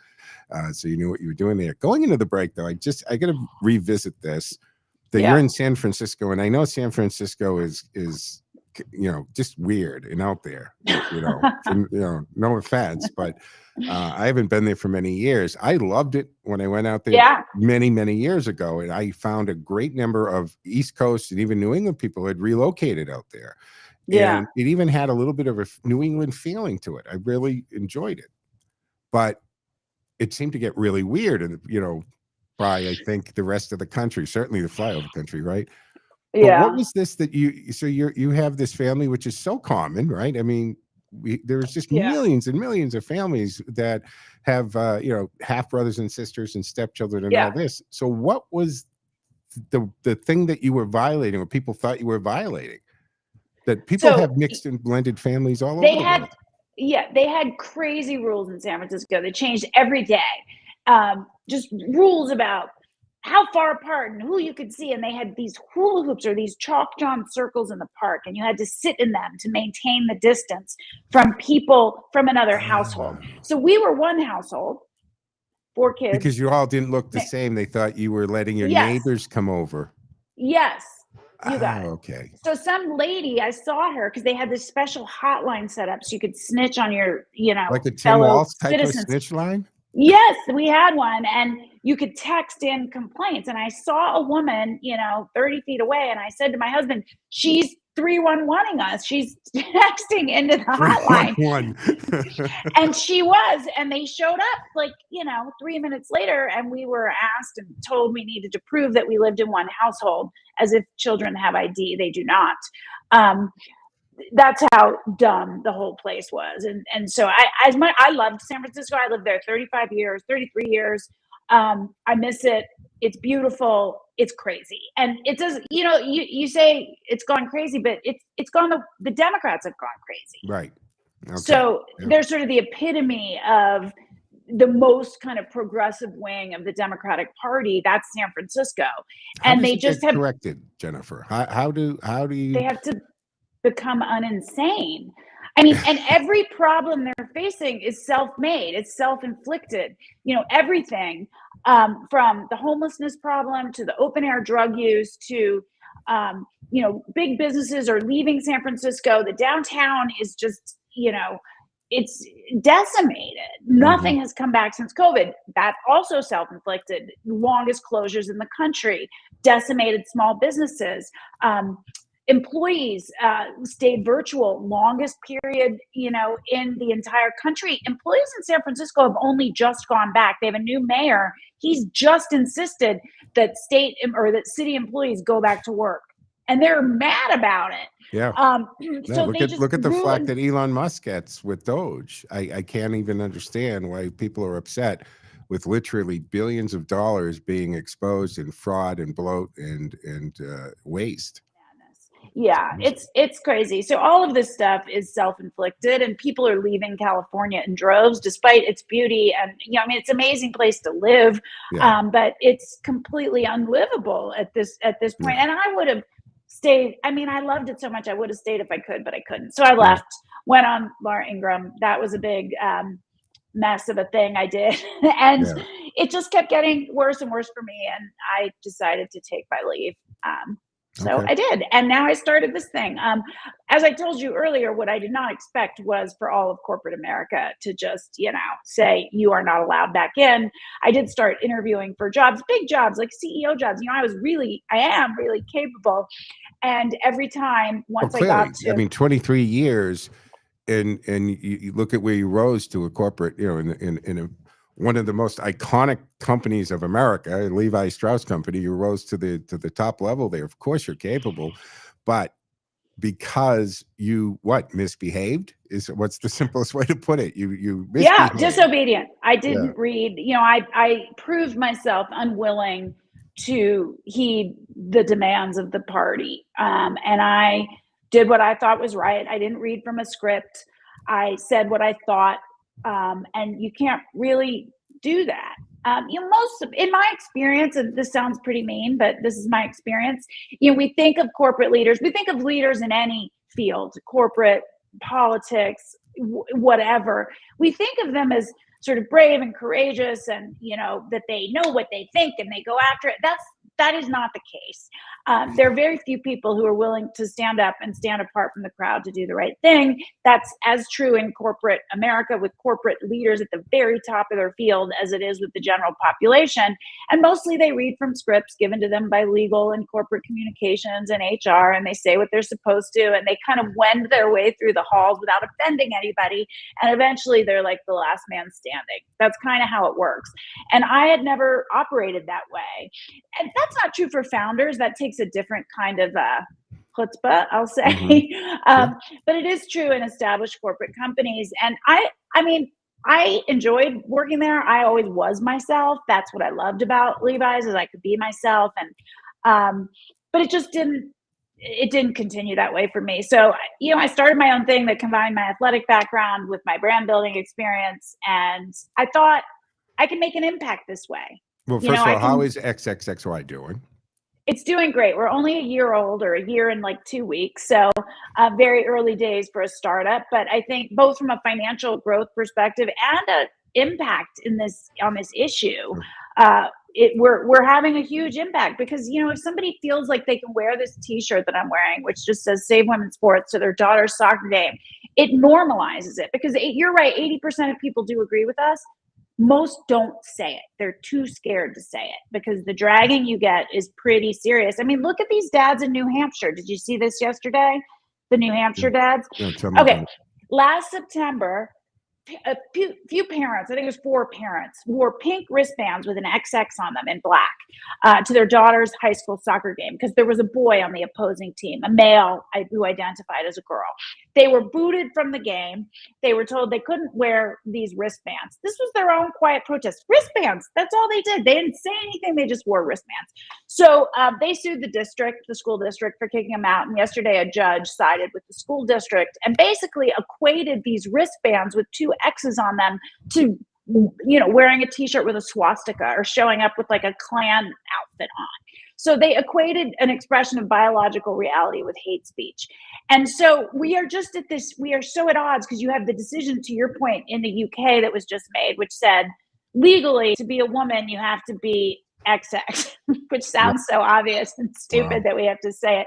So you knew what you were doing there. Going into the break, though, I got to revisit this. That you're in San Francisco, and I know San Francisco is just weird and out there. No offense, but I haven't been there for many years. I loved it when I went out there many, many years ago, and I found a great number of East Coast and even New England people had relocated out there. Yeah, and it even had a little bit of a New England feeling to it. I really enjoyed it, but it seemed to get really weird, and by I think the rest of the country, certainly the flyover country, right? Yeah. But what was this that you have this family, which is so common, right? I mean, there's just millions and millions of families that have half brothers and sisters and stepchildren and all this. So what was the thing that you were violating, or people thought you were violating? That people have mixed and blended families all over the world. Yeah, they had crazy rules in San Francisco. They changed every day. Just rules about how far apart and who you could see. And they had these hula hoops or these chalk-drawn circles in the park, and you had to sit in them to maintain the distance from people from another household. So we were one household, 4 kids. Because you all didn't look the same. They thought you were letting your neighbors come over. Yes. You got it. Okay. So some lady, I saw her because they had this special hotline set up so you could snitch on your, like a Tim Walz type of snitch line? Yes, we had one, and you could text in complaints. And I saw a woman, 30 feet away, and I said to my husband, she's 311ing us. She's texting into the hotline. And she was, and they showed up 3 minutes later, and we were asked and told we needed to prove that we lived in one household, as if children have ID. They do not. That's how dumb the whole place was. And so I loved San Francisco. I lived there 33 years. I miss it. It's beautiful. It's crazy. And it does, you say it's gone crazy, but it's gone, the Democrats have gone crazy. Right. Okay. So they're sort of the epitome of the most kind of progressive wing of the Democratic Party. That's San Francisco. And they just have corrected, Jennifer. How do you, they have to become uninsane. I mean, and every problem they're facing is self-made. It's self-inflicted. Everything from the homelessness problem to the open-air drug use to, big businesses are leaving San Francisco. The downtown is just, it's decimated. Nothing has come back since COVID. That also self-inflicted. Longest closures in the country, decimated small businesses. Employees stayed virtual, longest period, in the entire country. Employees in San Francisco have only just gone back. They have a new mayor. He's just insisted that that city employees go back to work, and they're mad about it. Yeah. So look at the flack that Elon Musk gets with Doge. I can't even understand why people are upset with literally billions of dollars being exposed in fraud and bloat and waste. Yeah, it's crazy. So all of this stuff is self-inflicted, and people are leaving California in droves, despite its beauty. And it's an amazing place to live, but it's completely unlivable at this point. And I would have stayed. I mean, I loved it so much. I would have stayed if I could, but I couldn't. So I left. Went on Laura Ingraham. That was a big mess of a thing I did, and it just kept getting worse and worse for me. And I decided to take my leave. So Okay. I did. And now I started this thing. As I told you earlier, what I did not expect was for all of corporate America to just, say you are not allowed back in. I did start interviewing for jobs, big jobs, like CEO jobs. I am really capable. And every time, once I Clearly, got to, I mean, 23 years, and you look at where you rose to a corporate, in one of the most iconic companies of America, Levi Strauss Company. You rose to the top level there. Of course, you're capable, but because you misbehaved is what's the simplest way to put it. You misbehaved. disobedient. I didn't read, I proved myself unwilling to heed the demands of the party. And I did what I thought was right. I didn't read from a script. I said what I thought. And you can't really do that. In my experience, and this sounds pretty mean, but this is my experience. We think of corporate leaders. We think of leaders in any field, corporate, politics, whatever. We think of them as sort of brave and courageous, and that they know what they think and they go after it. That is not the case. There are very few people who are willing to stand up and stand apart from the crowd to do the right thing. That's as true in corporate America, with corporate leaders at the very top of their field, as it is with the general population. And mostly they read from scripts given to them by legal and corporate communications and HR, and they say what they're supposed to, and they kind of wend their way through the halls without offending anybody. And eventually they're like the last man standing. That's kind of how it works. And I had never operated that way. And that's not true for founders. That takes a different kind of chutzpah, I'll say. Mm-hmm. But it is true in established corporate companies. And I enjoyed working there. I always was myself. That's what I loved about Levi's, is I could be myself. And but it just didn't continue that way for me. So, I started my own thing that combined my athletic background with my brand building experience. And I thought I can make an impact this way. Well, first of all, how is XXXY doing? It's doing great. We're only a year old, or a year and like 2 weeks. So very early days for a startup. But I think both from a financial growth perspective and an impact on this issue, we're having a huge impact, because, if somebody feels like they can wear this T-shirt that I'm wearing, which just says Save Women's Sports, to their daughter's soccer game, it normalizes it. Because you're right, 80% of people do agree with us. Most don't say it. They're too scared to say it, because the dragging you get is pretty serious. I mean, look at these dads in New Hampshire. Did you see this yesterday? The New Hampshire dads? No, tell me Okay. Last September, a few parents, I think it was 4 parents, wore pink wristbands with an XX on them in black to their daughter's high school soccer game, because there was a boy on the opposing team, a male who identified as a girl. They were booted from the game. They were told they couldn't wear these wristbands. This was their own quiet protest. Wristbands, that's all they did. They didn't say anything. They just wore wristbands. So they sued the school district, for kicking them out. And yesterday, a judge sided with the school district and basically equated these wristbands with 2 X's on them to, wearing a T-shirt with a swastika, or showing up with like a Klan outfit on. So they equated an expression of biological reality with hate speech. And so we are so at odds, because you have the decision, to your point, in the UK that was just made, which said legally, to be a woman, you have to be XX, which sounds so obvious and stupid that we have to say it.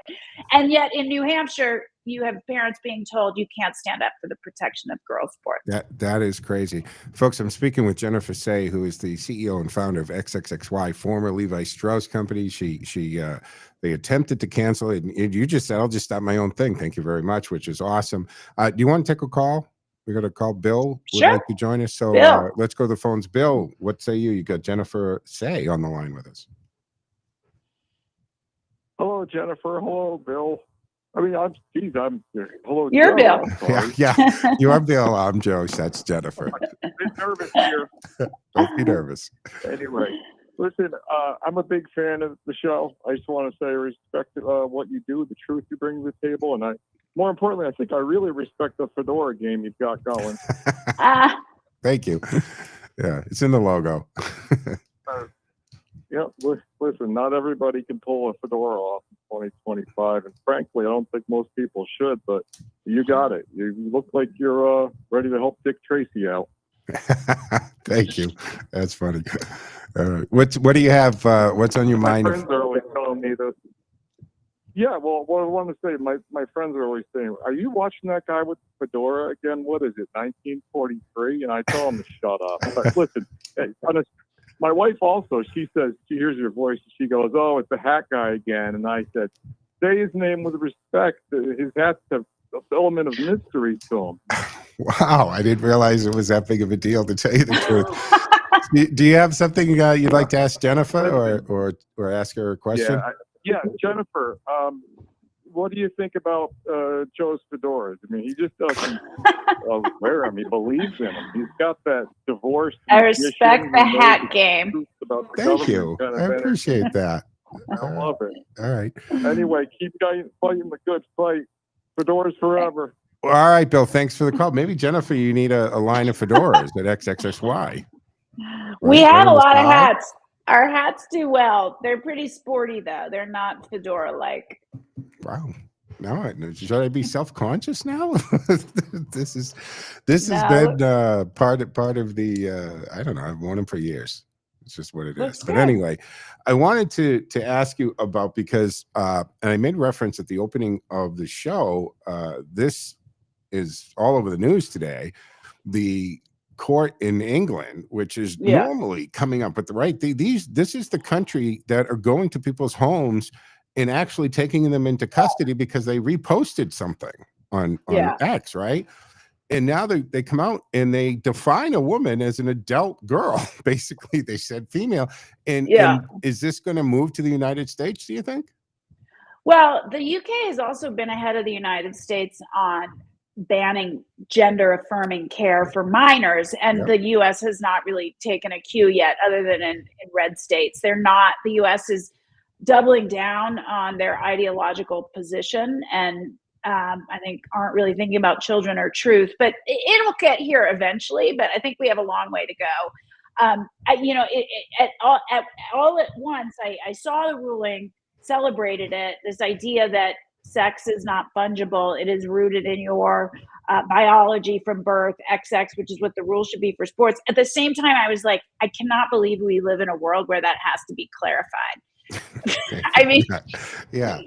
And yet in New Hampshire, you have parents being told you can't stand up for the protection of girls' sports. That is crazy. Folks, I'm speaking with Jennifer Say, who is the CEO and founder of XXXY, former Levi Strauss Company. They attempted to cancel it. And you just said, I'll just start my own thing. Thank you very much, which is awesome. Do you want to take a call? We're going to call Bill. Sure. Would like to join us. So let's go to the phones. Bill, what say you? You got Jennifer Say on the line with us. Hello, Jennifer. Hello, Bill. Hello. You're Joe. Bill. Yeah. You are Bill. I'm Joe. That's Jennifer. I'm a bit nervous here. Don't be nervous. Anyway, listen, I'm a big fan of the show. I just want to say I respect what you do, the truth you bring to the table, and more importantly, I think I really respect the fedora game you've got going. Thank you. Yeah, it's in the logo. Listen, not everybody can pull a fedora off in 2025, and frankly, I don't think most people should, but you got it. You look like you're ready to help Dick Tracy out. Thank you. That's funny. All right. What do you have? What's on your mind? My friends are always telling me this. Yeah, well, what I want to say, my friends are always saying, "Are you watching that guy with the fedora again? What is it, 1943?" And I tell them to shut up. But listen, hey, my wife also, she says, she hears your voice, and she goes, "Oh, it's the hat guy again." And I said, "Say his name with respect. His hats have an element of mystery to them." Wow, I didn't realize it was that big of a deal, to tell you the truth. Do you have something you'd like to ask Jennifer, or ask her a question? Yeah, Jennifer, what do you think about Joe's fedoras? I mean, he just doesn't wear them. He believes in them. He's got that divorce. I respect the hat game. Thank you. I appreciate that. I love it. All right. Anyway, keep fighting the good fight. Fedoras forever. All right, Bill. Thanks for the call. Maybe Jennifer, you need a line of fedoras at XXXY. We have a lot of hats. Our hats do well. They're pretty sporty, though. They're not fedora-like. Wow. No, should I be self-conscious now? This has been part of the. I don't know. I've worn them for years. It's just what it is. But anyway, I wanted to ask you about, because and I made reference at the opening of the show. This is all over the news today. The court in England, which is normally coming up, but this is the country that are going to people's homes and actually taking them into custody because they reposted something on X, right? And now they come out and they define a woman as an adult girl. Basically, they said female. And is this going to move to the United States, do you think? Well, the UK has also been ahead of the United States on banning gender-affirming care for minors, and the U.S. has not really taken a cue yet, other than in red states. The U.S. is doubling down on their ideological position, and I think aren't really thinking about children or truth. But it'll get here eventually. But I think we have a long way to go. All at once, I saw the ruling, celebrated it. This idea that sex is not fungible. It is rooted in your biology from birth, XX, which is what the rules should be for sports. At the same time, I was like, I cannot believe we live in a world where that has to be clarified. I mean, yeah,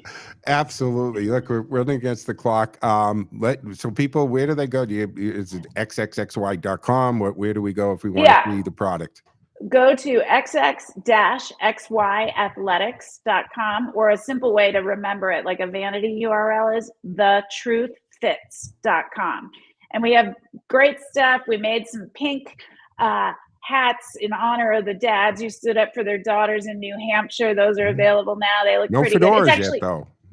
absolutely. Look, we're running against the clock. So people, where do they go? Is it xxxy.com? Where do we go if we want to see the product? Go to xx-xyathletics.com, or a simple way to remember it, like a vanity URL, is thetruthfits.com. And we have great stuff. We made some pink hats in honor of the dads who stood up for their daughters in New Hampshire. Those are available now. They look pretty good. It's actually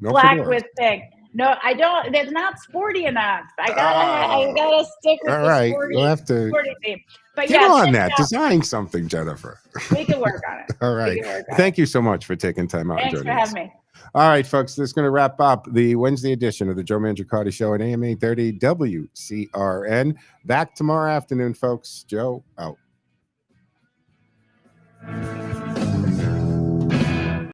black with pink. No, I don't. It's not sporty enough. I gotta stick with the sporty, you'll have to sporty theme. But get on that. Design something, Jennifer. We can work on it. All right. Thank you so much for taking time out. Thanks for having me. All right, folks. This is going to wrap up the Wednesday edition of the Joe Mangiacotti Show at AM 830 WCRN. Back tomorrow afternoon, folks. Joe out.